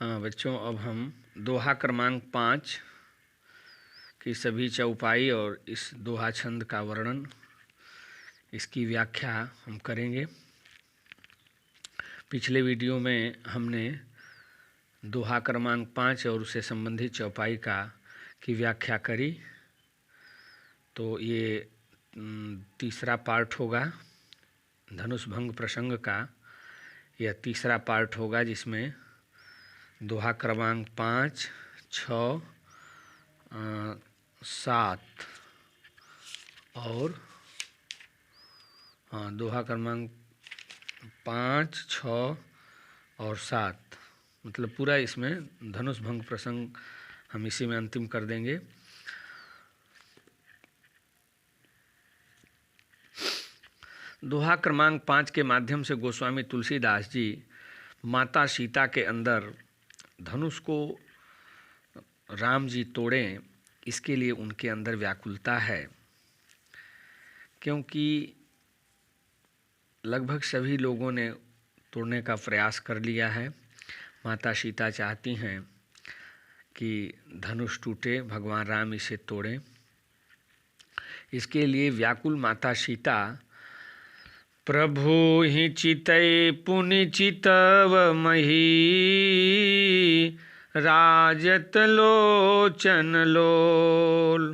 हाँ बच्चों, अब हम दोहा क्रमांक 5 की सभी चौपाई और इस दोहा छंद का वर्णन, इसकी व्याख्या हम करेंगे। पिछले वीडियो में हमने दोहा क्रमांक 5 और उससे संबंधित चौपाई की व्याख्या करी। तो ये तीसरा पार्ट होगा धनुष भंग प्रसंग का। यह तीसरा पार्ट होगा जिसमें दोहा क्रमांक 5, 6, 7 और दोहा क्रमांक 5, 6 और 7 मतलब पूरा इसमें धनुष भंग प्रसंग हम इसी में अंतिम कर देंगे। दोहा क्रमांक 5 के माध्यम से गोस्वामी तुलसीदास जी माता सीता के अंदर धनुष को राम जी तोड़ें, इसके लिए उनके अंदर व्याकुलता है, क्योंकि लगभग सभी लोगों ने तोड़ने का प्रयास कर लिया है। माता सीता चाहती हैं कि धनुष टूटे, भगवान राम इसे तोड़ें। इसके लिए व्याकुल माता सीता प्रभु ही चितई पुनि चितव मही, राजत लोचन लोल,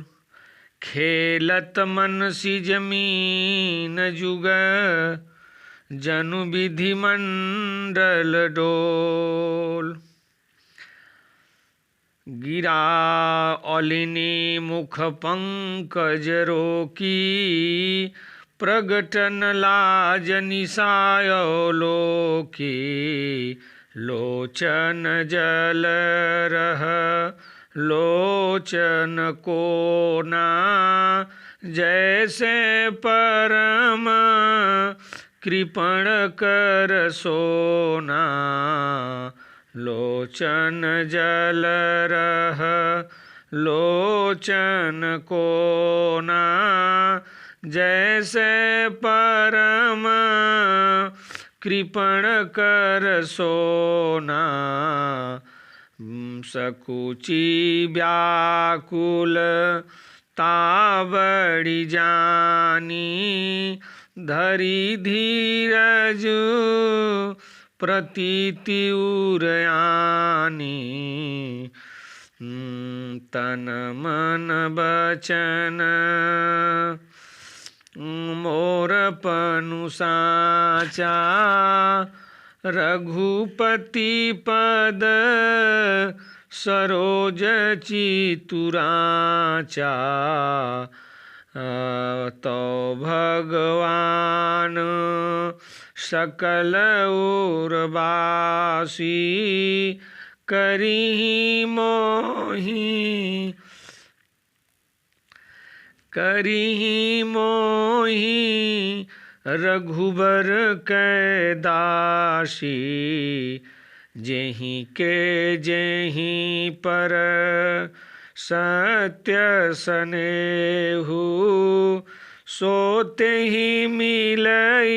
खेलत मन सी जमीन जुग, जनु विधि मंडल डोल। गिरा ओलिनी मुख पंकज रोकी, प्रगटन लाज निसायो लोकी, लोचन जल रह लोचन कोना, जैसे परम कृपण कर सोना, लोचन जल रह लोचन कोना, जैसे परम कृपण कर सोना। सकुची व्याकुल ताबड़ी जानी, धरी धीरज प्रतीति उरयानी, तन मन बचन मोर पनु साचा, रघुपति पद सरोज चितुराचा, तो भगवान सकल उर्वासी, करी मोही रघुबर कै दासी, जेहि पर सत्य सनेहु, सोते ही मिलई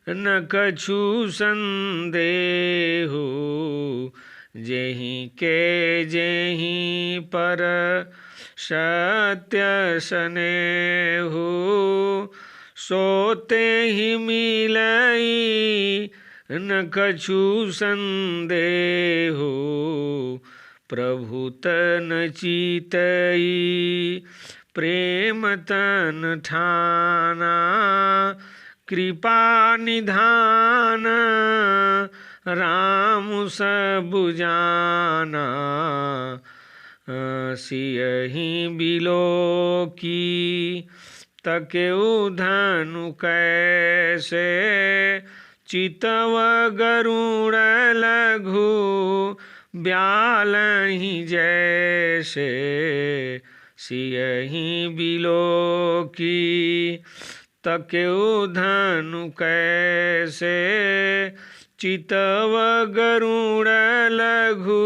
न कछु संदेहु, जेहि पर सत्य सनेहु, सोते ही मिलई न कछु संदेहु, प्रभु तन चितई प्रेम तन ठाना, कृपा निधान राम सब जाना, सियहि बिलो की तकेउ धनु कैसे, चितव गरुड़ लघु ब्यालहि जैसे, सियहि बिलो की तकेउ धनु कैसे, चितव गरुड़ लघु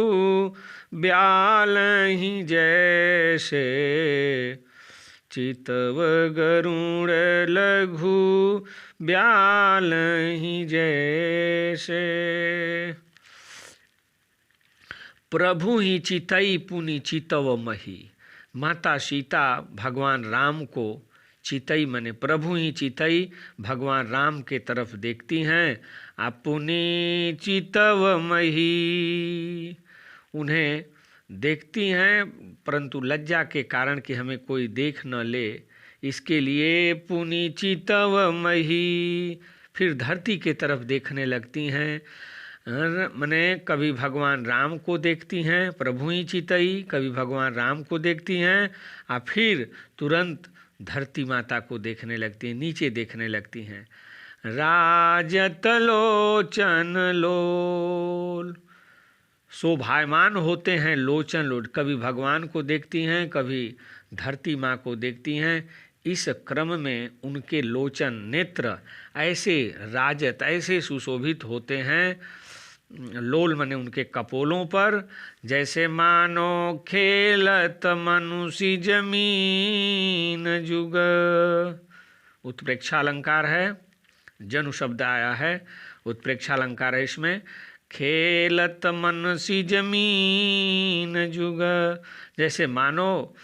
ब्यालहि जैसे, चितव गरुड़ लघु ब्यालहि जैसे। प्रभु ही चितई पुनि चितव मही। माता सीता भगवान राम को चितई मने प्रभु ही चितई भगवान राम के तरफ देखती हैं। पुनि चितव मही, उन्हें देखती हैं परंतु लज्जा के कारण कि हमें कोई देख न ले, इसके लिए पुनि चितव मही, फिर धरती के तरफ देखने लगती हैं। मने कभी भगवान राम को देखती हैं प्रभु ही चितई, कभी भगवान राम को देखती हैं और फिर तुरंत धरती माता को देखने लगती हैं, नीचे देखने लगती हैं। राजत लोचन लोल, शोभायमान होते हैं लोचन लोल, कभी भगवान को देखती हैं कभी धरती माँ को देखती हैं। इस क्रम में उनके लोचन नेत्र ऐसे राजत ऐसे सुशोभित होते हैं, लोल मने उनके कपोलों पर, जैसे मानो खेलत मनुष्य जमीन जुग। उत्प्रेक्षालंकार है, जनु शब्द आया है, उत्प्रेक्षालंकार है इसमें। खेलत मनसी जमीन जुग, जैसे मानो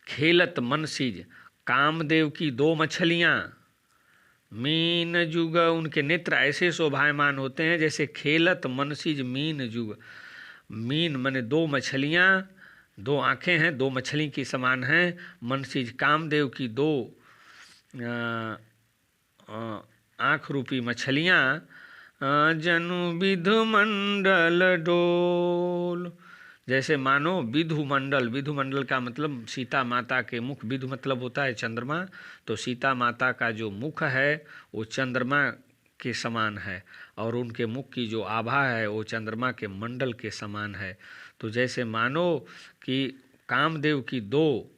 खेलत मनसीज कामदेव की दो मछलियाँ, मीन जुग उनके नेत्र ऐसे शोभायमान होते हैं जैसे खेलत मनसीज मीन जुग। मीन मने दो मछलियाँ, दो आँखें हैं, दो मछली की समान हैं। मनसीज कामदेव की दो आँख रूपी मछलियाँ। जनु विधु मंडल डोल, जैसे मानो विधु मंडल, विधु मंडल का मतलब सीता माता के मुख, विधु मतलब होता है चंद्रमा, तो सीता माता का जो मुख है वो चंद्रमा के समान है और उनके मुख की जो आभा है वो चंद्रमा के मंडल के समान है। तो जैसे मानो कि कामदेव की दो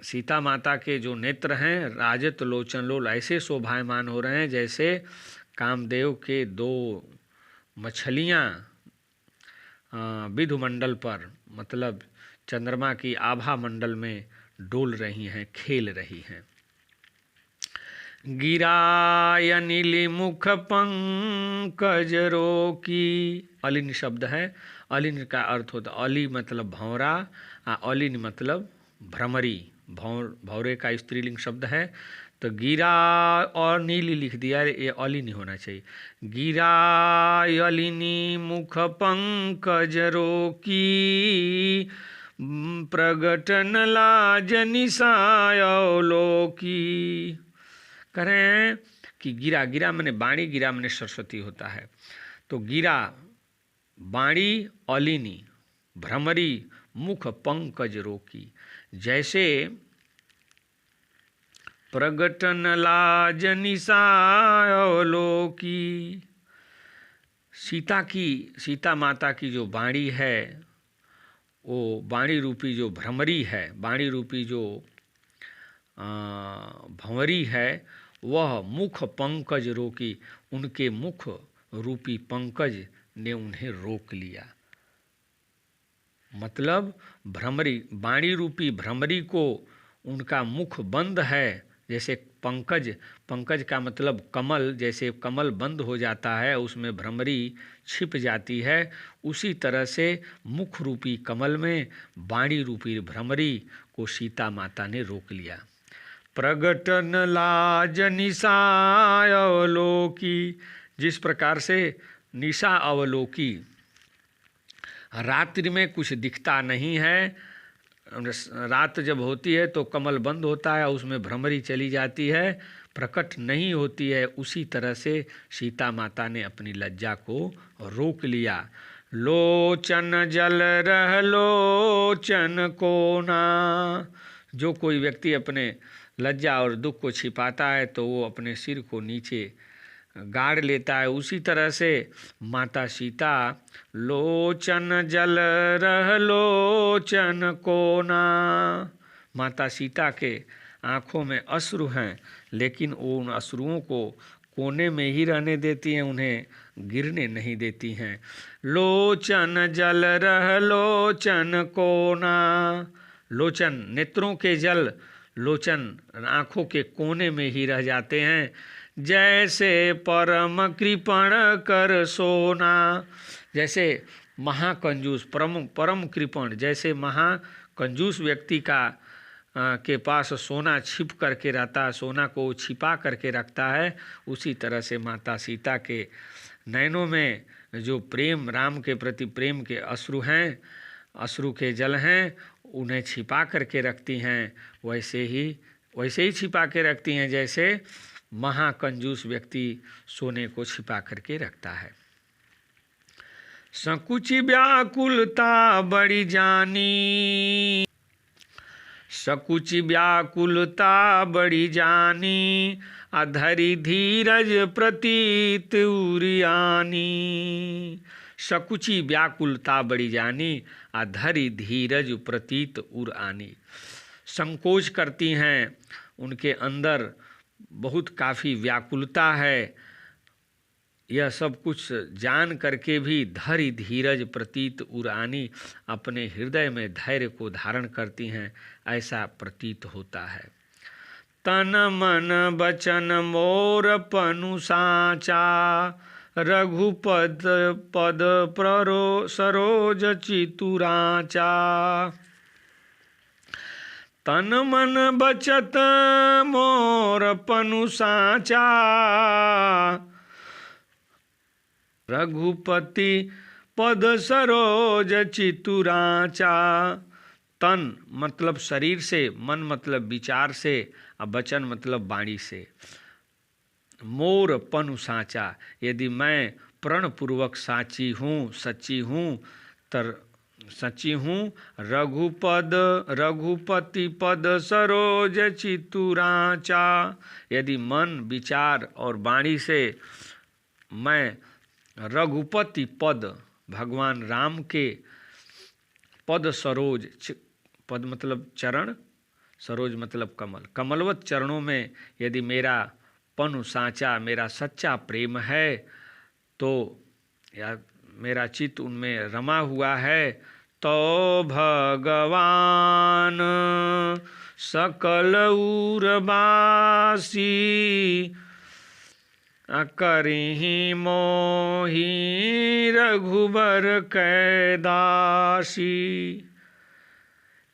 सीता माता के जो नेत्र हैं राजत लोचन लोल ऐसे शोभायमान हो रहे हैं जैसे कामदेव के दो मछलियाँ विधु मंडल पर मतलब चंद्रमा की आभा मंडल में डोल रही हैं, खेल रही हैं। गिराय नीली मुख पंकज रोकी, अलिन शब्द है। अलिन का अर्थ होता अली मतलब भौरा, अलिन मतलब भ्रमरी, भौरे का स्त्रीलिंग शब्द है। तो गिरा और नीली लिख दिया, ये अलिनी होना चाहिए। गिरा अलिनी मुख पंकज रोकी, प्रगटन लाज निसायलोकी। करें कि गिरा, गिरा मैंने बाणी, गिरा मैंने सरस्वती होता है। तो गिरा बाणी अलिनी भ्रमरी मुख पंकज रोकी, जैसे प्रगटन लाज निसायलोकी। सीता माता की जो बाणी है वो बाणी रूपी जो भ्रमरी है, बाणी रूपी जो भंवरी है वह मुख पंकज रोकी, उनके मुख रूपी पंकज ने उन्हें रोक लिया। मतलब भ्रमरी बाणी रूपी भ्रमरी को उनका मुख बंद है, जैसे पंकज, पंकज का मतलब कमल, जैसे कमल बंद हो जाता है उसमें भ्रमरी छिप जाती है, उसी तरह से मुख रूपी कमल में बाणी रूपी भ्रमरी को सीता माता ने रोक लिया। प्रगटन लाज निशा अवलोकी, जिस प्रकार से निशा अवलोकी, रात्रि में कुछ दिखता नहीं है, रात जब होती है तो कमल बंद होता है, उसमें भ्रमरी चली जाती है, प्रकट नहीं होती है, उसी तरह से सीता माता ने अपनी लज्जा को रोक लिया। लोचन जल रह लोचन कोना, जो कोई व्यक्ति अपने लज्जा और दुख को छिपाता है तो वो अपने सिर को नीचे गाड़ लेता है, उसी तरह से माता सीता लोचन जल रह लोचन कोना, माता सीता के आँखों में अश्रु हैं लेकिन वो उन अश्रुओं को कोने में ही रहने देती हैं, उन्हें गिरने नहीं देती हैं। लोचन जल रह लोचन कोना, लोचन नेत्रों के जल लोचन आँखों के कोने में ही रह जाते हैं, जैसे परम कृपण कर सोना। जैसे महाकंजूस परम परम कृपण, जैसे महाकंजूस व्यक्ति का के पास सोना छिप करके रहता है, सोना को छिपा करके रखता है, उसी तरह से माता सीता के नयनों में जो प्रेम, राम के प्रति प्रेम के अश्रु हैं, अश्रु के जल हैं, उन्हें छिपा करके रखती हैं। वैसे ही छिपा के रखती हैं जैसे महाकंजूस व्यक्ति सोने को छिपा करके रखता है। संकुचि व्याकुलता बड़ी जानी, सकुचि व्याकुलता बड़ी जानी, अधरि धीरज प्रतीत उरियानी। सकुचि व्याकुलता बड़ी जानी, अधरि धीरज प्रतीत उर आनी। संकोच करती हैं, उनके अंदर बहुत काफ़ी व्याकुलता है, यह सब कुछ जान करके भी धैर्य धीरज प्रतीत उरानी, अपने हृदय में धैर्य को धारण करती हैं, ऐसा प्रतीत होता है। तन मन बचन मोर पनु साचा, रघुपद पद प्ररो सरोज चितुराचा। तन मन बचत मोर पनु साचा, रघुपति पद सरोज चितुराचा। तन मतलब शरीर से, मन मतलब विचार से, और वचन मतलब वाणी से। मोर पनु साचा, यदि मैं प्रणपूर्वक साची हूँ, सच्ची हूँ, तर सच्ची हूँ। रघुपति पद सरोज चितुराचा, यदि मन विचार और वाणी से मैं रघुपति पद, भगवान राम के पद सरोज, पद मतलब चरण, सरोज मतलब कमल, कमलवत चरणों में यदि मेरा पनु साचा, मेरा सच्चा प्रेम है, तो या मेरा चित्त उनमें रमा हुआ है, तो भगवान सकल उरबासी, करिहि मोहि रघुबर कैदासी।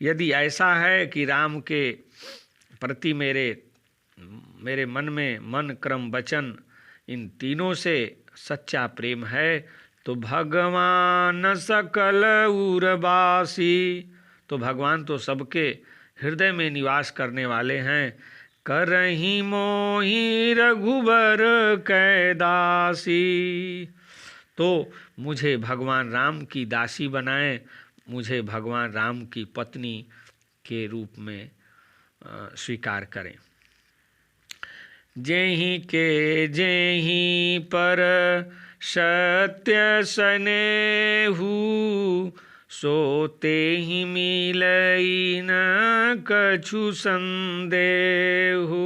यदि ऐसा है कि राम के प्रति मेरे मन में मन क्रम वचन इन तीनों से सच्चा प्रेम है, तो भगवान सकल उरबासी, तो भगवान तो सबके हृदय में निवास करने वाले हैं। करहि मोहि रघुबर कैदासी, तो मुझे भगवान राम की दासी बनाएं, मुझे भगवान राम की पत्नी के रूप में स्वीकार करें। जेहि के जेहि पर सत्य सनेहु, सोते ही मिलई न कछु संदेहु।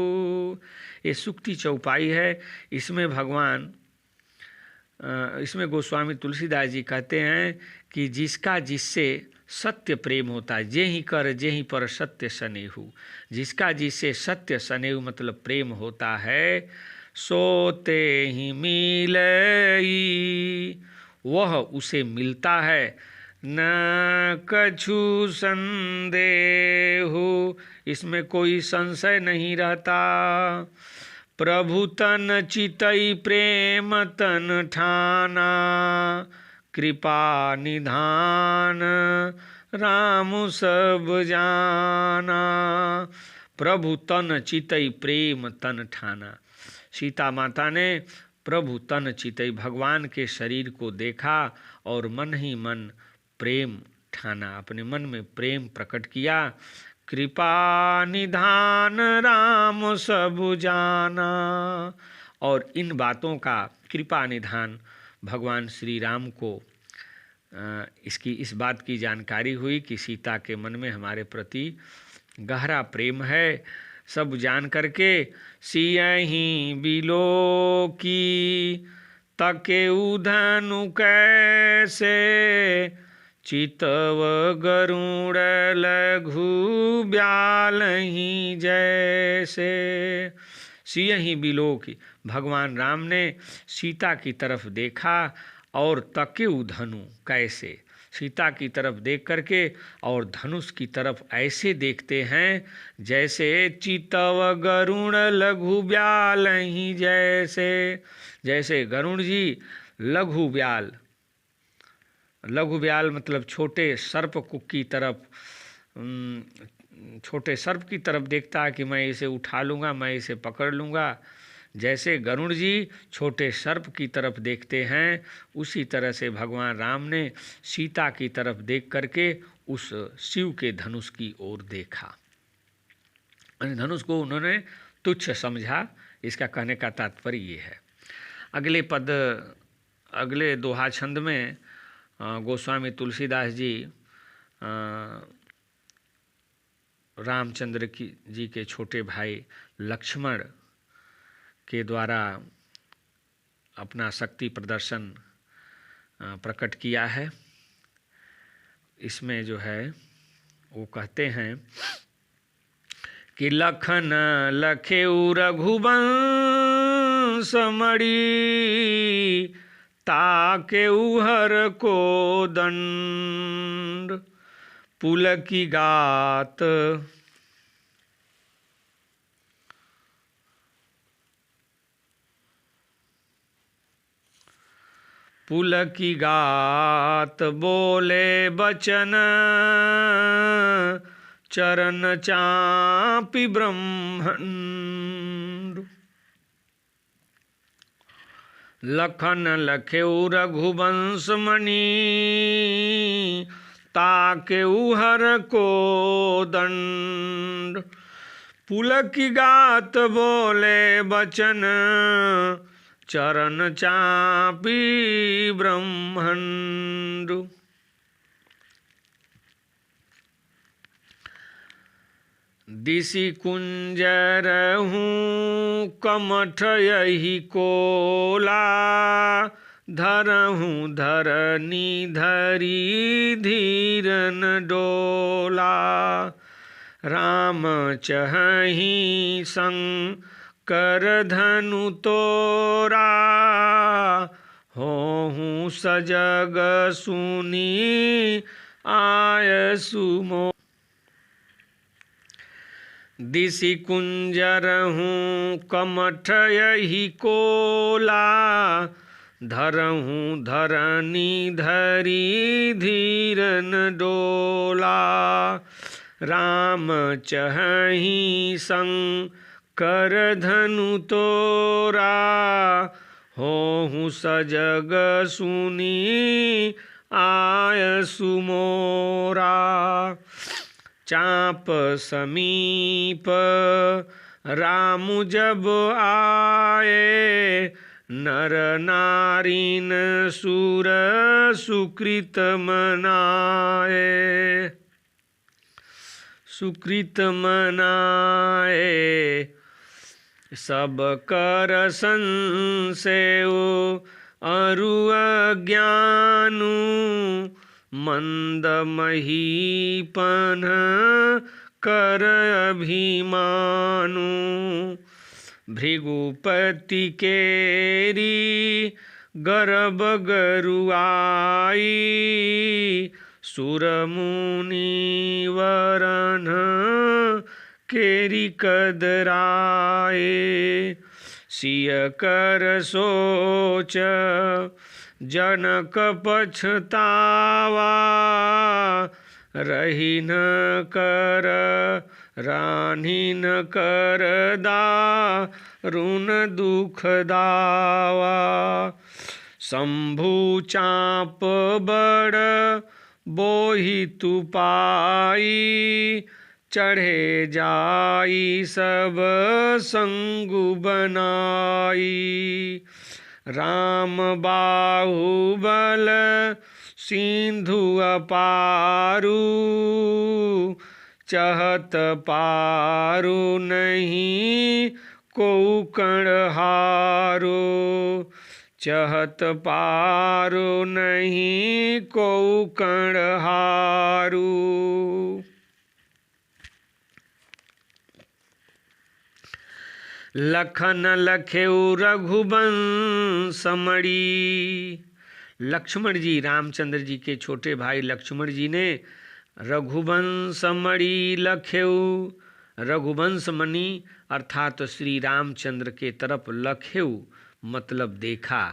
ये सुक्ति चौपाई है। इसमें इसमें गोस्वामी तुलसीदास जी कहते हैं कि जिसका जिससे सत्य प्रेम होता है, जे ही कर जे ही पर सत्य सनेहु, जिसका जिससे सत्य सनेहु मतलब प्रेम होता है, सोते ही मिलई, वह उसे मिलता है, न कछु संदेहु, इसमें कोई संशय नहीं रहता। प्रभु तन चितई प्रेम तन ठाना, कृपा निधान राम सब जाना। प्रभु तन चितई प्रेम तन ठाना, सीता माता ने प्रभु तन चितई, भगवान के शरीर को देखा और मन ही मन प्रेम ठाना, अपने मन में प्रेम प्रकट किया। कृपा निधान राम सब जाना, और इन बातों का कृपा निधान भगवान श्री राम को इस बात की जानकारी हुई कि सीता के मन में हमारे प्रति गहरा प्रेम है। सब जान करके सियहि बिलो की, तके उधनु कैसे, चितव गरुड़ लघु ब्यालहि जैसे। सियहि बिलोकी। भगवान राम ने सीता की तरफ देखा और तकेउ धनु कैसे, सीता की तरफ देख करके और धनुष की तरफ ऐसे देखते हैं जैसे चितव गरुण लघु ब्याल ही जैसे, जैसे गरुण जी लघु ब्याल, लघु ब्याल मतलब छोटे सर्प की तरफ, छोटे सर्प की तरफ देखता है कि मैं इसे उठा लूँगा, मैं इसे पकड़ लूँगा। जैसे गरुड़ जी छोटे सर्प की तरफ देखते हैं, उसी तरह से भगवान राम ने सीता की तरफ देख करके उस शिव के धनुष की ओर देखा। धनुष को उन्होंने तुच्छ समझा। इसका कहने का तात्पर्य ये है। अगले पद, अगले दोहा छंद में गोस्वामी तुलसीदास जी रामचंद्र जी के छोटे भाई लक्ष्मण के द्वारा अपना शक्ति प्रदर्शन प्रकट किया है। इसमें जो है वो कहते हैं कि लखन लखेउ रघुवंश मणि, ताकेउ हर को दंड, पुलकी गात। पुलकी गात बोले बचन, चरण चापि ब्रह्मंड। लखन लखेउ रघुवंश मणि, ताकेउ हर को दंड, पुलकी गात बोले बचन, चरण चापी ब्रह्मंड। दिशि कुंजरहूँ कमठ यही कोला, धरहूँ धरनी धरी धीरन डोला, राम चहहि संग कर धनु तोरा, होहूँ सजग सुनी आय सुमो। दिशि कुंजरहूँ कमठ यही कोला, धरहूँ धरनी धरी धीरन डोला, राम चहहि संग कर धनु तोरा, होहूँ सजग सुनी आय सुमोरा। चाप समीप राम जब आए, नर नारीन सुर सुकृत मनाए, सुकृत मनाए, सब कर संसेव अरु अज्ञानु, मंद महीपन कर अभिमानु, भृगुपति केरी गर्भ गरुआई, सुर मुनि वरन केरी कदराए, सिय कर सोच जनक पछतावा, रही न कर रानी न कर दारुण दुख दावा, शंभु चाप बड़ बोहि तु पाई, चढ़े जाई सब संगु बनाई, राम बाहुबल सिंधु अपारू, चहत पारू नहीं को कण हारो, चहत पारू नहीं को कण हारू। लखन लखेउ रघुवंश मणि। लक्ष्मण जी, रामचंद्र जी के छोटे भाई लक्ष्मण जी ने रघुवंश मणि लखेउ, रघुवंश मणि अर्थात श्री रामचंद्र के तरफ लखेउ मतलब देखा।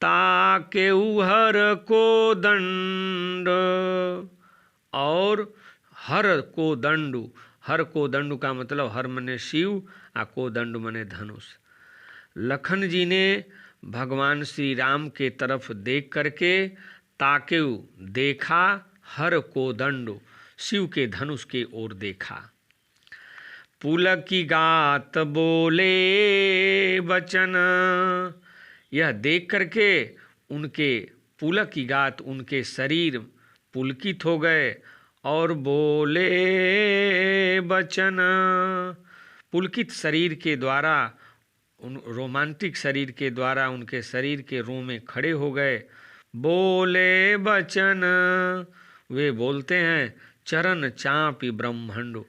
ताकेउ हर को दंड, और हर को दंडु, हर को दंडु का मतलब हर मने शिव, आ को दंडु मने धनुष। लखन जी ने भगवान श्री राम के तरफ देख करके ताकेउ देखा, हर को दंडु शिव के धनुष के ओर देखा। पुलकी गात बोले वचन, यह देख करके उनके पुलकी गात, उनके शरीर पुलकित हो गए और बोले वचन। पुलकित शरीर के द्वारा, उन रोमांटिक शरीर के द्वारा उनके शरीर के रोमे खड़े हो गए। बोले वचन, वे बोलते हैं चरण चापी ब्रह्मंड,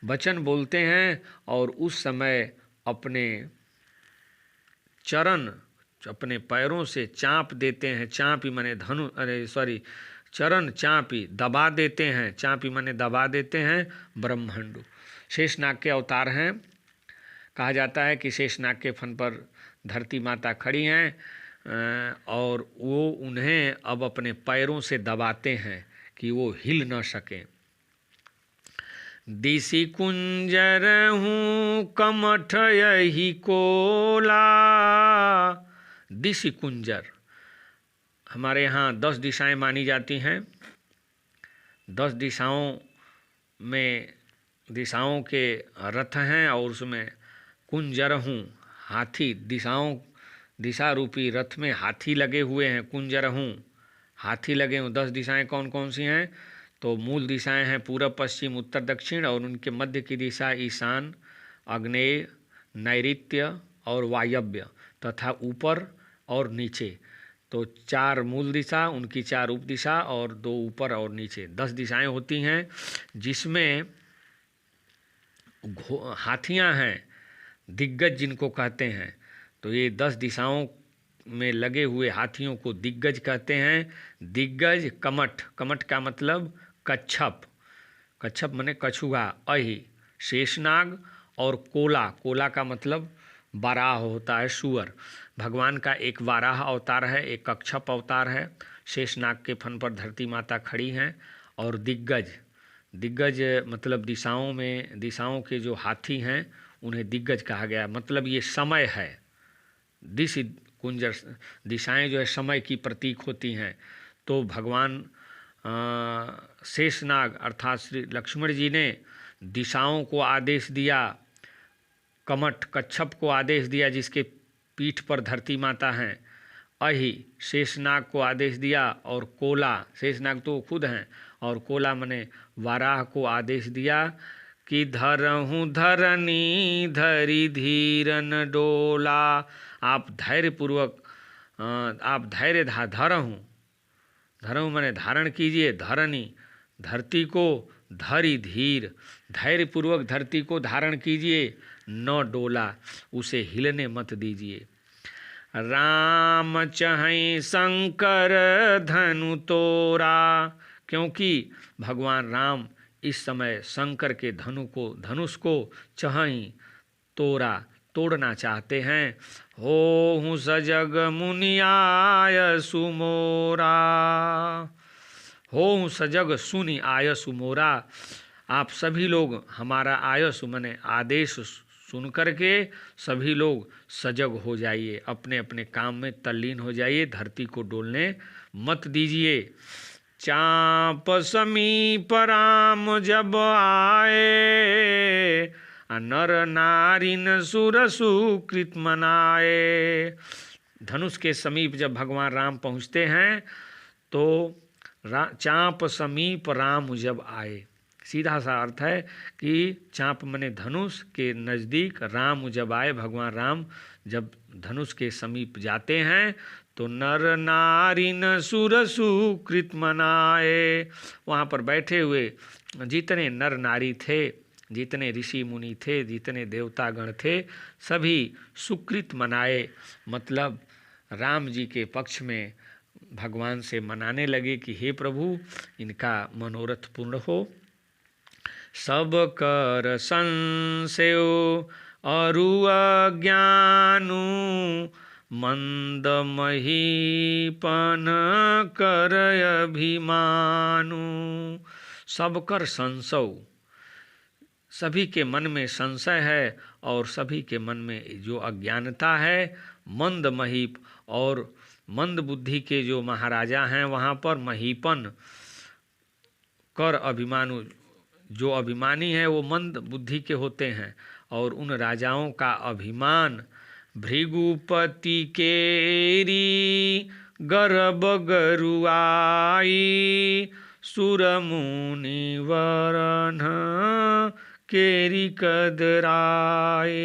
वचन बोलते हैं और उस समय अपने चरण अपने पैरों से चाँप देते हैं। चाँपी माने धनु, चरण चाँपी दबा देते हैं, चाँपी माने दबा देते हैं ब्रह्मंड। शेषनाग के अवतार हैं। कहा जाता है कि शेषनाग के फन पर धरती माता खड़ी हैं और वो उन्हें अब अपने पैरों से दबाते हैं कि वो हिल न सकें। दिशि कुंजर हूँ कमठ यही कोला। दिशि कुंजर, हमारे यहाँ 10 दिशाएं मानी जाती हैं। 10 दिशाओं में दिशाओं के रथ हैं और उसमें कुंजर हूँ हाथी, दिशा रूपी रथ में हाथी लगे हुए हैं। कुंजर हूँ हाथी लगे हुए। 10 दिशाएं कौन कौन सी हैं? तो मूल दिशाएं हैं पूरब पश्चिम उत्तर दक्षिण, और उनके मध्य की दिशा ईशान, आग्नेय, नैऋत्य और वायव्य तथा ऊपर और नीचे। तो 4 मूल दिशा, उनकी 4 उप दिशा और 2 ऊपर और नीचे। 10 दिशाएं होती हैं जिसमें हाथियां हैं, दिग्गज जिनको कहते हैं। तो ये 10 दिशाओं में लगे हुए हाथियों को दिग्गज कहते हैं। दिग्गज कमठ, कमठ का मतलब कच्छप, कच्छप माने कछुआ, अहि शेषनाग, और कोला, कोला का मतलब वाराह होता है, सुअर। भगवान का एक वाराह अवतार है, एक कच्छप अवतार है। शेषनाग के फन पर धरती माता खड़ी हैं। और दिग्गज, दिग्गज मतलब दिशाओं के जो हाथी हैं उन्हें दिग्गज कहा गया। मतलब ये समय है। दिशि कुंजर, दिशाएं जो है समय की प्रतीक होती हैं। तो भगवान शेषनाग अर्थात श्री लक्ष्मण जी ने दिशाओं को आदेश दिया, कमठ कच्छप को आदेश दिया जिसके पीठ पर धरती माता हैं, अहि शेषनाग को आदेश दिया, और कोला, शेषनाग तो खुद हैं, और कोला मने वाराह को आदेश दिया कि धरहूँ धरनी धरी धीरन डोला। आप धैर्यपूर्वक, आप धैर्य धरहूँ, धरहूँ मने धारण कीजिए, धरनी धरती को, धरी धीर धैर्यपूर्वक धरती को धारण कीजिए, न डोला उसे हिलने मत दीजिए। राम चहई शंकर धनु तोरा, क्योंकि भगवान राम इस समय शंकर के धनुष को चहई तोरा, तोड़ना चाहते हैं। हो सजग मुनियाय सुमोरा, हो सजग सुनि आय सुमोरा। आप सभी लोग हमारा आयस मने आदेश सुन करके सभी लोग सजग हो जाइए, अपने अपने काम में तल्लीन हो जाइए, धरती को डोलने मत दीजिए। चाँप समीप राम जब आए, नर नारिन सुर सुकृत मनाए। धनुष के समीप जब भगवान राम पहुँचते हैं तो चाँप समीप राम जब आए, सीधा सा अर्थ है कि चाँप मने धनुष के नज़दीक राम जब आए, भगवान राम जब धनुष के समीप जाते हैं तो नर नारिन सुर सुकृत मनाए। वहाँ पर बैठे हुए जितने नर नारी थे जितने ऋषि मुनि थे, जितने देवता गण थे, सभी सुकृत मनाए, मतलब राम जी के पक्ष में भगवान से मनाने लगे कि हे प्रभु, इनका मनोरथ पूर्ण हो। सब कर संशय अरु अज्ञानु, मंद महीपन कर अभिमानु। सब कर संशय, सभी के मन में संशय है और सभी के मन में जो अज्ञानता है, मंद महीप, और मंद बुद्धि के जो महाराजा हैं वहाँ पर महीपन कर अभिमानु, जो अभिमानी है वो मंद बुद्धि के होते हैं। और उन राजाओं का अभिमान भृगुपति केरी गर्भ गरुआई, सुर मुनि वरन केरी कदराए।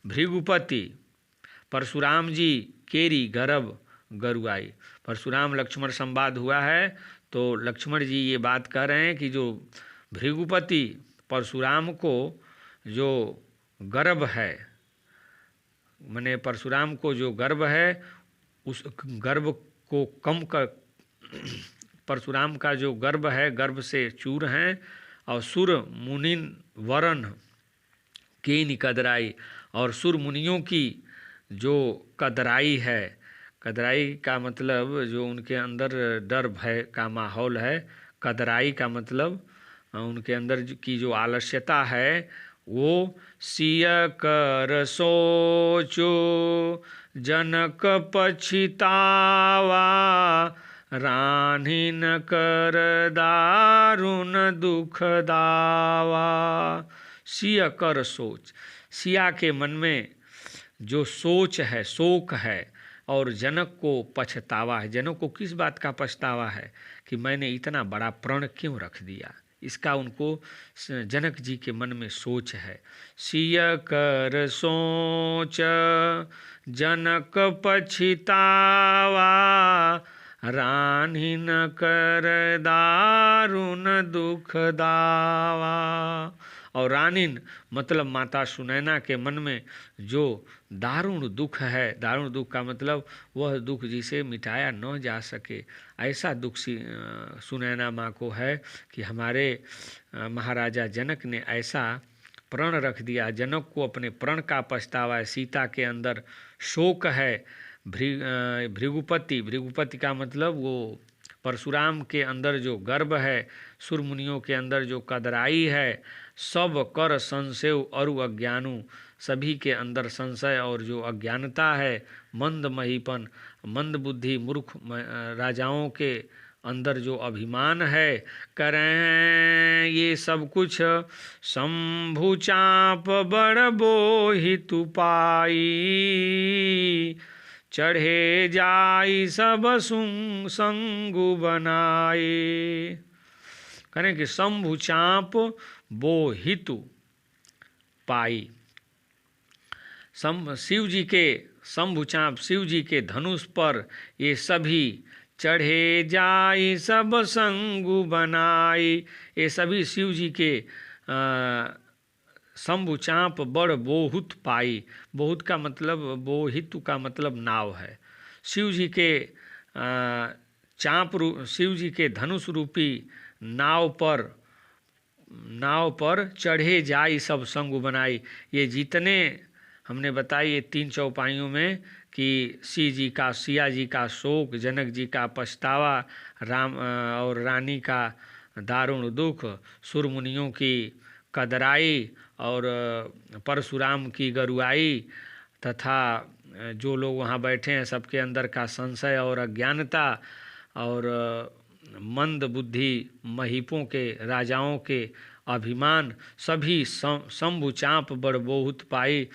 भृगुपति परशुराम जी केरी गर्भ गरुआई। परशुराम लक्ष्मण संवाद हुआ है, तो लक्ष्मण जी ये बात कह रहे हैं कि जो भृगुपति परशुराम को जो गर्भ है, माने परशुराम को जो गर्भ है, उस गर्भ को कम कर, परशुराम का जो गर्भ है गर्भ से चूर हैं, और सुर मुनिन वरन के निकदराई, और सुर मुनियों की जो कदराई है, कदराई का मतलब जो उनके अंदर डर भय का माहौल है, कदराई का मतलब उनके अंदर की जो आलस्यता है, वो सिय कर सोचो जनक पछितावा, रानिन कर दारुण दुख दावा। सिय कर सोच, सिया के मन में जो सोच है, शोक है, और जनक को पछतावा है। जनक को किस बात का पछतावा है कि मैंने इतना बड़ा प्रण क्यों रख दिया, इसका उनको जनक जी के मन में सोच है। सिय कर सोच जनक पछितावा, रानिन कर दारुण दुख दावा। और रानिन मतलब माता सुनैना के मन में जो दारुण दुख है, दारुण दुख का मतलब वह दुख जिसे मिटाया न जा सके, ऐसा दुख सुनैना माँ को है कि हमारे महाराजा जनक ने ऐसा प्रण रख दिया। जनक को अपने प्रण का पछतावा है, सीता के अंदर शोक है। भृगुपति, भृगुपति का मतलब वो परशुराम के अंदर जो गर्भ है, सुर मुनियों के अंदर जो कदराई है, सब कर संशय अरु अज्ञानु, सभी के अंदर संशय और जो अज्ञानता है, मंद महीपन, मंद बुद्धि मूर्ख राजाओं के अंदर जो अभिमान है, करें ये सब कुछ शंभु चाप बड़ बोहितु पाई, चढ़े जाई सब संगु बनाए। करें कि शंभु चाप बोहितु पाई, शिव जी के शंभु चाप, शिव जी के धनुष पर ये सभी चढ़े जाई सब संगु बनाई, ये सभी शिव जी के शंभु चाप बड़ बोहुत पाई। बहुत का मतलब, बोहितु का मतलब नाव है। शिव जी के शिव जी के धनुष रूपी नाव पर चढ़े जाई सब संगु बनाई। ये जितने हमने बताई ये 3 चौपाइयों में कि सिया जी का शोक, जनक जी का पछतावा, राम और रानी का दारुण दुख, सुर मुनियों की कदराई और परशुराम की गरुआई, तथा जो लोग वहाँ बैठे हैं सबके अंदर का संशय और अज्ञानता, और मंद बुद्धि महीपों के राजाओं के अभिमान, सभी शंभु चाप बड़ बोहुत पाई।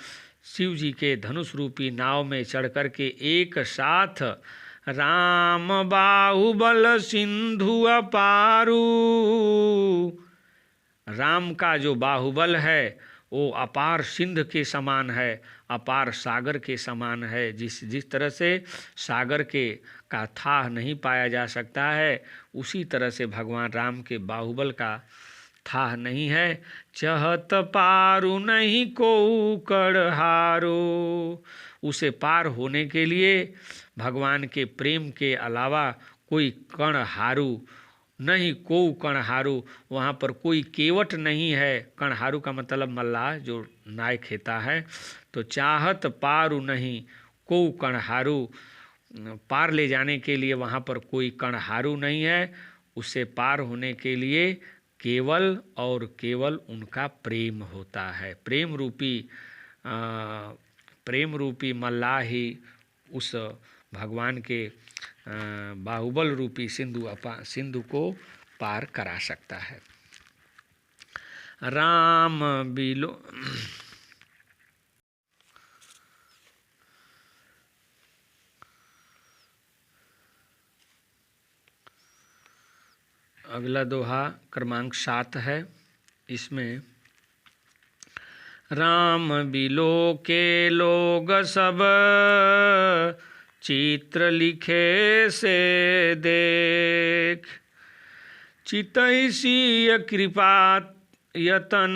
शिव जी के धनुष रूपी नाव में चढ़ कर के एक साथ राम बाहुबल सिंधु अपारू, राम का जो बाहुबल है वो अपार सिंध के समान है, अपार सागर के समान है। जिस तरह से सागर का थाह नहीं पाया जा सकता है, उसी तरह से भगवान राम के बाहुबल का थाह नहीं है, चहत पारु नहीं को कड़हारो। उसे पार होने के लिए भगवान के प्रेम के अलावा कोई कण हारू नहीं, को कणहारू, वहाँ पर कोई केवट नहीं है। कणहारू का मतलब मल्लाह जो नाय खेता है। तो चाहत पारु नहीं को कणहारू, पार ले जाने के लिए वहाँ पर कोई कणहारू नहीं है। उसे पार होने के लिए केवल और केवल उनका प्रेम होता है। प्रेम रूपी मल्लाह ही उस भगवान के बाहुबल रूपी सिंधु को पार करा सकता है। राम बिलो अगला दोहा क्रमांक 7 है। इसमें राम बिलो के लोग सब चित्र लिखे से देख, चितैसी कृपा यतन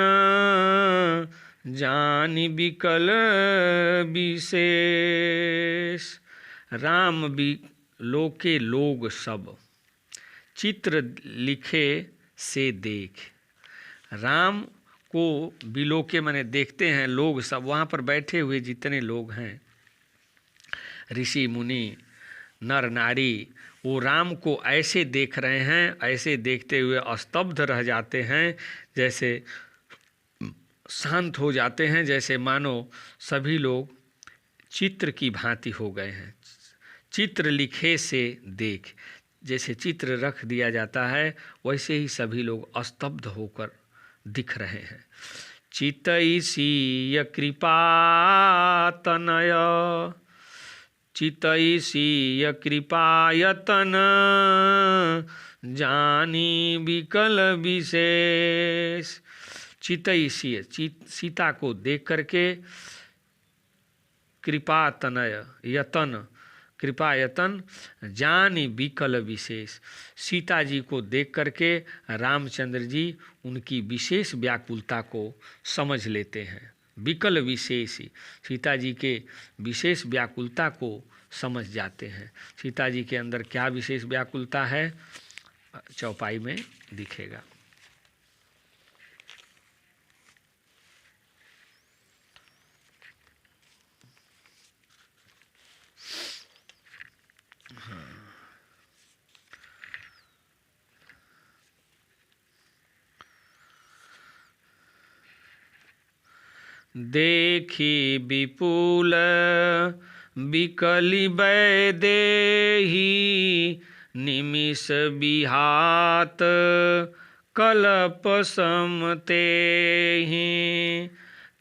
जानि बिकल विशेष। राम बिलो के लोग सब चित्र लिखे से देख। राम को बिलो के माने देखते हैं लोग सब, वहाँ पर बैठे हुए जितने लोग हैं, ऋषि मुनि नर नारी, वो राम को ऐसे देख रहे हैं, ऐसे देखते हुए स्तब्ध रह जाते हैं, जैसे शांत हो जाते हैं, जैसे मानो सभी लोग चित्र की भांति हो गए हैं। चित्र लिखे से देख, जैसे चित्र रख दिया जाता है वैसे ही सभी लोग स्तब्ध होकर दिख रहे हैं। चितैसी कृपा तनय, चितैसी कृपा यतन जानी विकल विशेष। चितैसी सीता को देख करके, कृपा तनय यतन, कृपा यतन जानी विकल विशेष। सीता जी को देख करके रामचंद्र जी उनकी विशेष व्याकुलता को समझ लेते हैं। विकल विशेष, सीता जी के विशेष व्याकुलता को समझ जाते हैं। सीता जी के अंदर क्या विशेष व्याकुलता है, चौपाई में दिखेगा। देखी विपुल विकली वैदेही, निमिष बिहात कल्प समतेहि।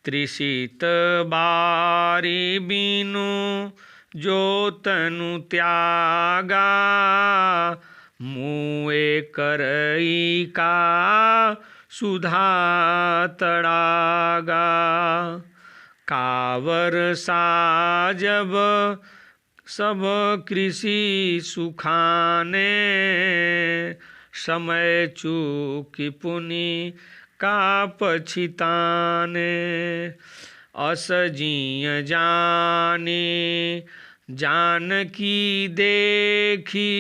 त्रिषित बारी बिनु जो तनु त्यागा, मुए करई का सुधा तड़ागा। कावर साजब सब कृषि सुखाने, समय चूकी पुनि का पछिताने। अस जिय जाने जानकी देखी,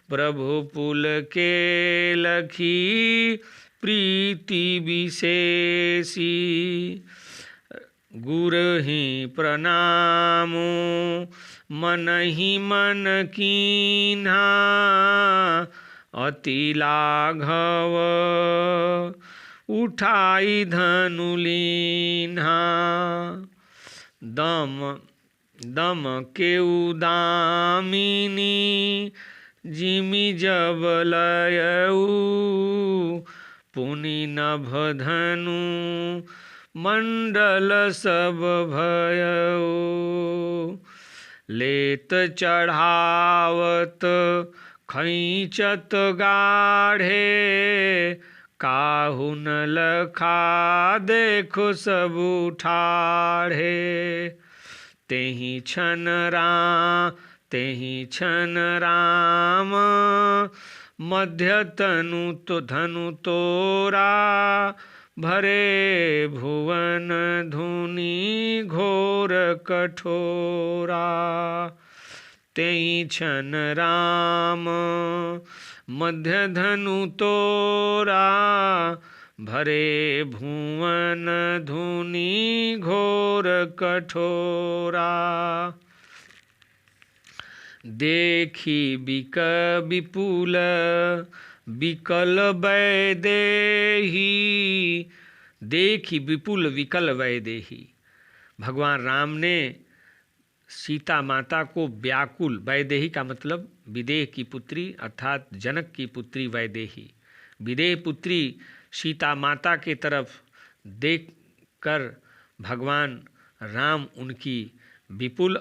प्रभु पुल के लखी प्रीति विशेषी। गुरहि प्रणामो मन ही मन कीन्हा, अति लाघव उठाई धनु लीन्हा। दम के उदामिनी जिमि जब लयऊ, पुनि नभ धनु मंडल सब भयऊ। लेत चढ़ावत खैचत गाढ़े, काहू न लखा देखो सब ठाढ़े। तेहि छन राम मध्य धनु तोरा, भरे भुवन धुनि घोर कठोरा। तेई छन राम मध्य धनु तोरा, भरे भुवन धुनि घोर कठोरा। देखी विपुल विकल वैदेही, देखी विपुल विकल वैदेही। भगवान राम ने सीता माता को व्याकुल, वैदेही का मतलब विदेह की पुत्री अर्थात जनक की पुत्री वैदेही, विदेह पुत्री सीता माता के तरफ देखकर भगवान राम उनकी विपुल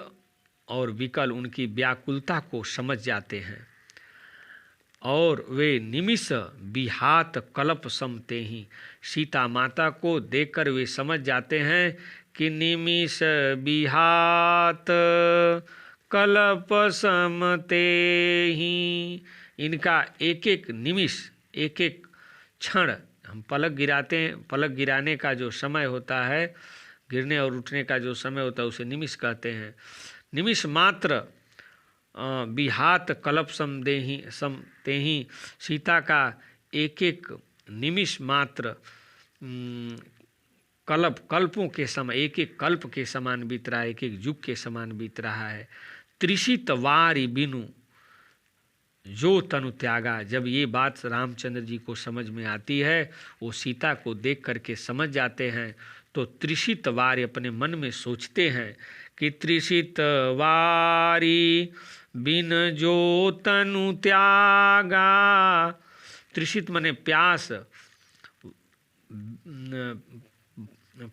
और विकल उनकी व्याकुलता को समझ जाते हैं और वे निमिष बिहात कल्प समते ही, सीता माता को देखकर वे समझ जाते हैं कि निमिष बिहात कल्प समते ही, इनका एक एक निमिष, एक एक क्षण, हम पलक गिराते हैं, पलक गिराने का जो समय होता है, गिरने और उठने का जो समय होता है उसे निमिष कहते हैं। निमिष मात्र बिहात कल्प समते ही, सीता का एक एक निमिष मात्र कल्पों के समय, एक एक कल्प के समान बीत रहा है, एक एक युग के समान बीत रहा है। त्रिषित वारि बिनु जो तनु त्यागा, जब ये बात रामचंद्र जी को समझ में आती है, वो सीता को देख करके समझ जाते हैं, तो त्रिषित वारि अपने मन में सोचते हैं कि त्रिषित वारि बिन जो तनु त्यागा। त्रिषित माने प्यास,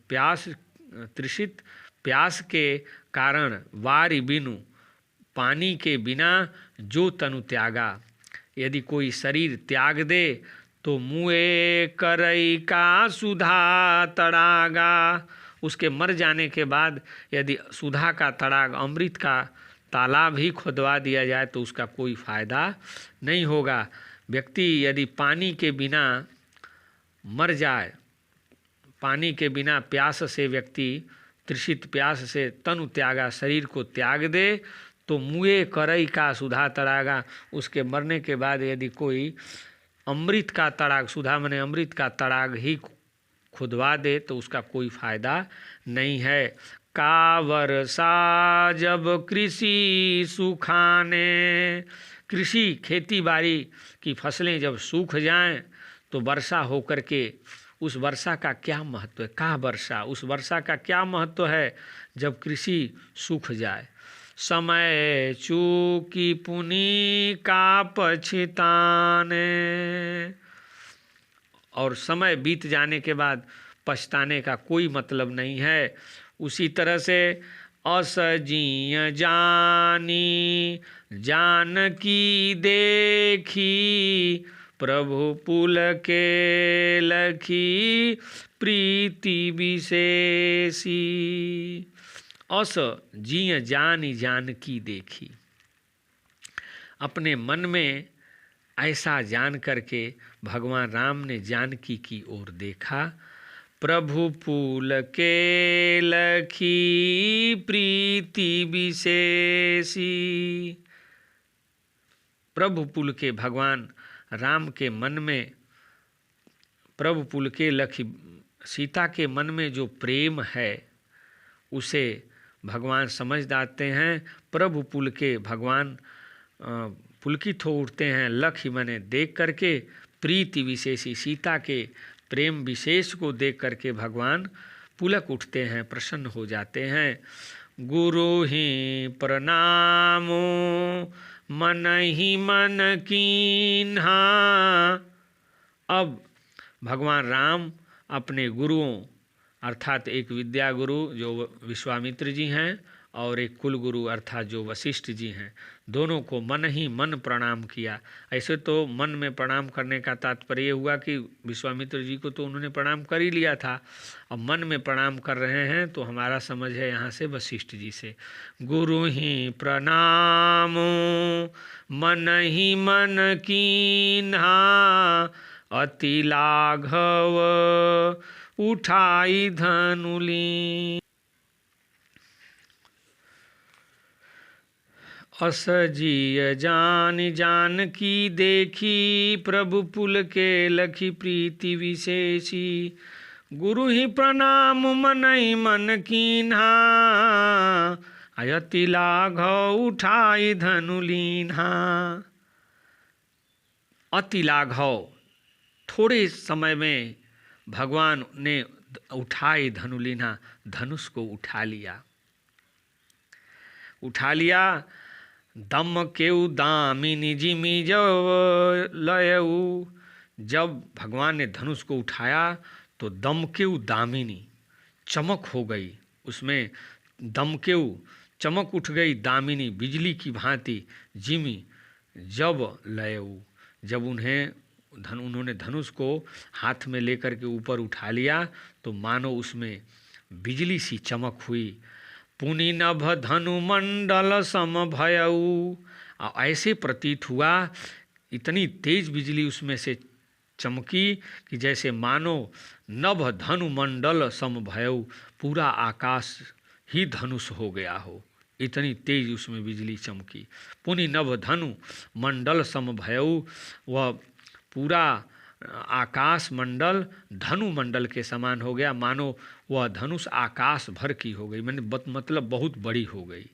प्यास, त्रिषित प्यास के कारण, वारि बिनु पानी के बिना, जो तनु त्यागा, यदि कोई शरीर त्याग दे तो मुए करई का सुधा तड़ागा, उसके मर जाने के बाद यदि सुधा का तड़ाग, अमृत का तालाब ही खुदवा दिया जाए तो उसका कोई फ़ायदा नहीं होगा। व्यक्ति यदि पानी के बिना मर जाए, पानी के बिना प्यास से व्यक्ति तृषित प्यास से तनु त्यागा, शरीर को त्याग दे तो मुए करई का सुधा तड़ागा, उसके मरने के बाद यदि कोई अमृत का तड़ाग, सुधा मने अमृत का तड़ाग ही खुदवा दे तो उसका कोई फ़ायदा नहीं है। का वर्षा जब कृषि सुखाने, कृषि खेती बाड़ी की फसलें जब सूख जाएं तो वर्षा होकर के, उस वर्षा का क्या महत्व है, का वर्षा, उस वर्षा का क्या महत्व है जब कृषि सूख जाए। समय चूकी पुनि का पछताने, और समय बीत जाने के बाद पछताने का कोई मतलब नहीं है। उसी तरह से असजीय जानी जानकी देखी, प्रभु पुल के लखी प्रीति विशेषी। अस जिय जानी जानकी देखी, अपने मन में ऐसा जान करके भगवान राम ने जानकी की ओर देखा। प्रभु पुल के लखी प्रीति विशेषी, प्रभु पुल के, भगवान राम के मन में, प्रभु पुल के लखी, सीता के मन में जो प्रेम है उसे भगवान समझ जाते हैं। प्रभु पुल के, भगवान पुलकित हो उठते हैं, लख माने देख करके, प्रीति विशेषी, सीता के प्रेम विशेष को देख करके भगवान पुलक उठते हैं, प्रसन्न हो जाते हैं। गुरु ही प्रणामो मन ही मन कीन्हा, अब भगवान राम अपने गुरुओं अर्थात एक विद्या गुरु जो विश्वामित्र जी हैं और एक कुलगुरु अर्थात जो वशिष्ठ जी हैं, दोनों को मन ही मन प्रणाम किया। ऐसे तो मन में प्रणाम करने का तात्पर्य हुआ कि विश्वामित्र जी को तो उन्होंने प्रणाम कर ही लिया था, अब मन में प्रणाम कर रहे हैं, तो हमारा समझ है यहाँ से वशिष्ठ जी से। गुरु ही प्रणाम मन ही मन कीन्हा, अति लाघव उठाई धनुली। असजिय जान जानकी देखी, प्रभु पुल के लखी प्रीति विशेषी। गुरु ही प्रणाम मनई मन कीन्हा, अति लाघव उठाई धनुलीन्हा। अति लाघव, थोड़े समय में भगवान ने उठाई धनुलीन्हा, धनुष को उठा लिया। दम केउ दामिनी जिमी जब लयऊ, जब भगवान ने धनुष को उठाया तो दम केउ दामिनी, चमक हो गई उसमें, दम केउ चमक उठ गई, दामिनी बिजली की भांति, जिमी जब लयऊ, जब उन्होंने धनुष को हाथ में लेकर के ऊपर उठा लिया तो मानो उसमें बिजली सी चमक हुई। पुनि नभ धनु मंडल सम भयऊ, ऐसे प्रतीत हुआ, इतनी तेज बिजली उसमें से चमकी कि जैसे मानो नभ धनु मंडल सम भयऊ, पूरा आकाश ही धनुष हो गया हो, इतनी तेज उसमें बिजली चमकी। पुनि नभ धनु मंडल सम भयऊ, वह पूरा आकाश मंडल धनु मंडल के समान हो गया, मानो वह धनुष आकाश भर की हो गई, मतलब बहुत बड़ी हो गई।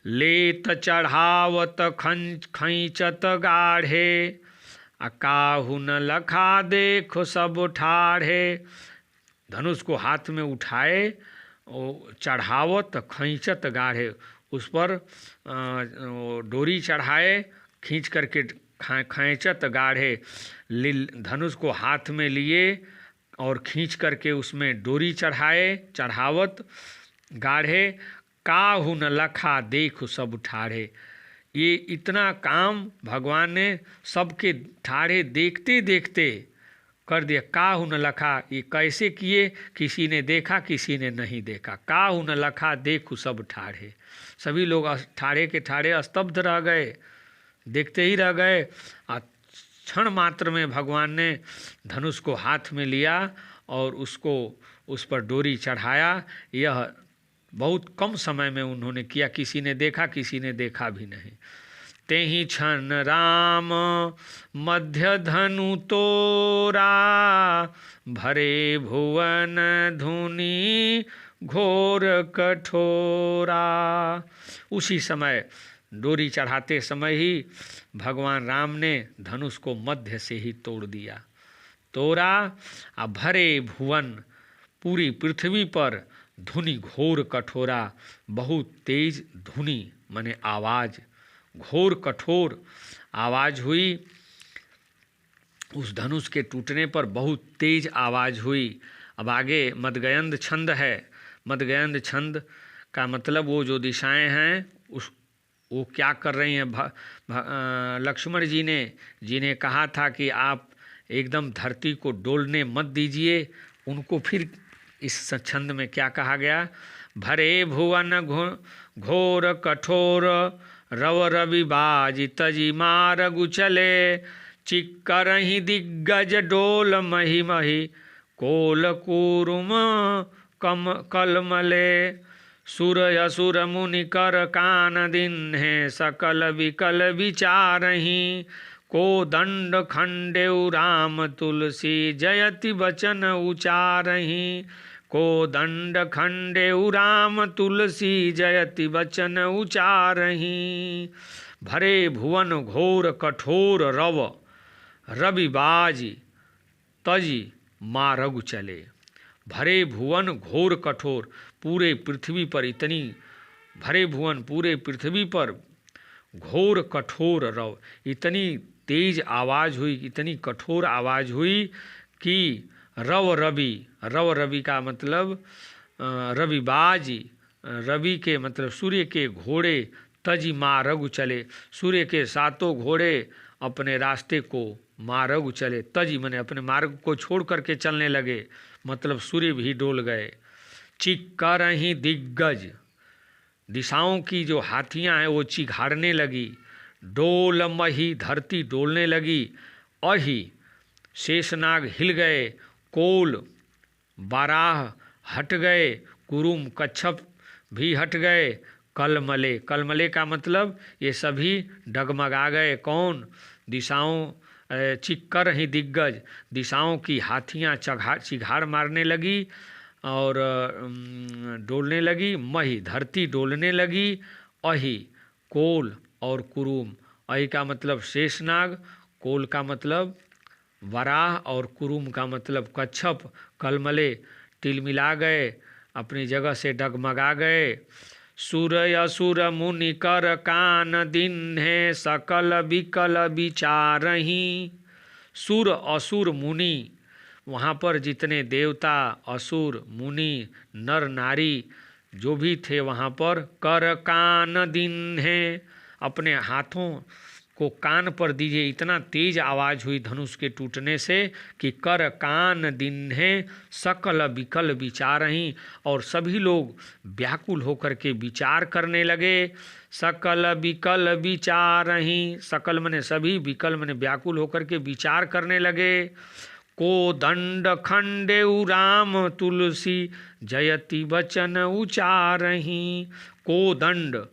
लेत चढ़ावत खैचत गाढ़े, काहू न लखा देखो सब ठाढ़े। धनुष को हाथ में उठाए, चढ़ावत खैचत गाढ़े, उस पर डोरी चढ़ाए, खींच करके खैचत गाढ़े, धनुष को हाथ में लिए और खींच करके उसमें डोरी चढ़ाए, चढ़ावत गाढ़े, काहू न लखा देखो सब ठाढ़े। ये इतना काम भगवान ने सबके ठाढ़े देखते देखते कर दिया। काहू न लखा, ये कैसे किए, किसी ने देखा किसी ने नहीं देखा। काहू न लखा देखो सब ठाढ़े, सभी लोग ठाढ़े के ठाढ़े स्तब्ध रह गए, देखते ही रह गए। क्षण मात्र में भगवान ने धनुष को हाथ में लिया और उसको उस पर डोरी चढ़ाया। यह बहुत कम समय में उन्होंने किया, किसी ने देखा किसी ने देखा भी नहीं। तेहि क्षण राम मध्य धनु तोरा, भरे भुवन धुनि घोर कठोरा। उसी समय डोरी चढ़ाते समय ही भगवान राम ने धनुष को मध्य से ही तोड़ दिया। तोड़ा आ भरे भुवन, पूरी पृथ्वी पर धुनि घोर कठोरा, बहुत तेज धुनि माने आवाज़, घोर कठोर आवाज़ हुई। उस धनुष के टूटने पर बहुत तेज आवाज़ हुई। अब आगे मदगयंद छंद है। मदगयंद छंद का मतलब वो जो दिशाएं हैं वो क्या कर रही हैं। लक्ष्मण जी ने जिन्हें कहा था कि आप एकदम धरती को डोलने मत दीजिए, उनको फिर इस छंद में क्या कहा गया। भरे भुवन घोर कठोर, रव रवि बाज तजी मारगु चले। चिक्करहि दिग्गज डोल मही मही, कोल कूरुम कम कलमले। सुर असुर मुनि कर कान दिन्हे, सकल विकल विचारहि। को दंड खंडेउ राम तुलसी, जयति वचन उचारहि। को दंड खंडेउ राम तुलसी, जयति वचन उचारहि। भरे भुवन घोर कठोर, रव रविबाजी तजी मारगु चले। भरे भुवन घोर कठोर, पूरे पृथ्वी पर इतनी, भरे भुवन पूरे पृथ्वी पर घोर कठोर रव, इतनी तेज आवाज़ हुई, इतनी कठोर आवाज़ हुई कि रव रवि, रव रवि का मतलब रविबाजी, रवि के मतलब सूर्य के घोड़े तजी मारगु चले, सूर्य के सातों घोड़े अपने रास्ते को मारगु चले, तजी मने अपने मार्ग को छोड़ करके चलने लगे, मतलब सूर्य भी डोल गए। चिक्कर ही दिग्गज, दिशाओं की जो हाथियां हैं वो चिघाड़ने लगी। डोल मही, धरती डोलने लगी। अही, शेषनाग हिल गए। कोल, बाराह हट गए। कुरुम, कच्छप भी हट गए। कलमले, कलमले का मतलब ये सभी डगमगा गए। कौन? दिशाओं, चिक्कर ही दिग्गज, दिशाओं की हाथियां चिघाड़ मारने लगी और डोलने लगी। मही, धरती डोलने लगी। अही, कोल और कुरुम, अही का मतलब शेषनाग, कोल का मतलब वराह और कुरुम का मतलब कच्छप। कलमले, तिलमिला गए, अपनी जगह से डगमगा गए। सुर असुर मुनि कर कान दिन्हे, सकल विकल विचारहि। सुर असुर मुनि, वहाँ पर जितने देवता, असुर, मुनि, नर नारी जो भी थे वहाँ पर, कर कान दिन्हे, अपने हाथों को कान पर दीजिए। इतना तेज आवाज़ हुई धनुष के टूटने से कि कर कान दिन्हे सकल विकल विचारहि, और सभी लोग व्याकुल होकर के विचार करने लगे। सकल विकल विचारहि, सकल मने सभी, विकल मने व्याकुल होकर के विचार करने लगे। को दंड खंडेउ राम तुलसी, जयति वचन उचारहि। को दंड,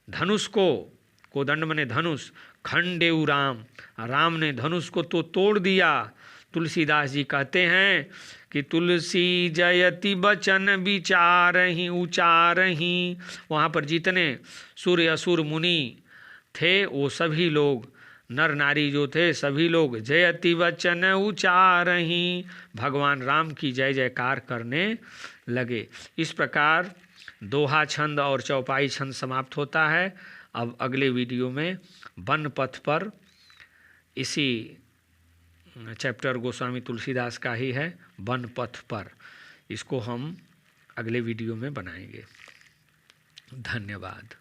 धनुष को दंड मने धनुष, खंडेउ राम, राम ने धनुष को तो तोड़ दिया। तुलसीदास जी कहते हैं कि तुलसी जयति वचन विचारहि उचारहि, वहाँ पर जितने सूर्य असुर मुनि थे वो सभी लोग, नर नारी जो थे सभी लोग, जयति वचन उचारहि, भगवान राम की जय जयकार करने लगे। इस प्रकार दोहा छंद और चौपाई छंद समाप्त होता है। अब अगले वीडियो में वन पथ पर, इसी चैप्टर गोस्वामी तुलसीदास का ही है, वन पथ पर, इसको हम अगले वीडियो में बनाएंगे। धन्यवाद।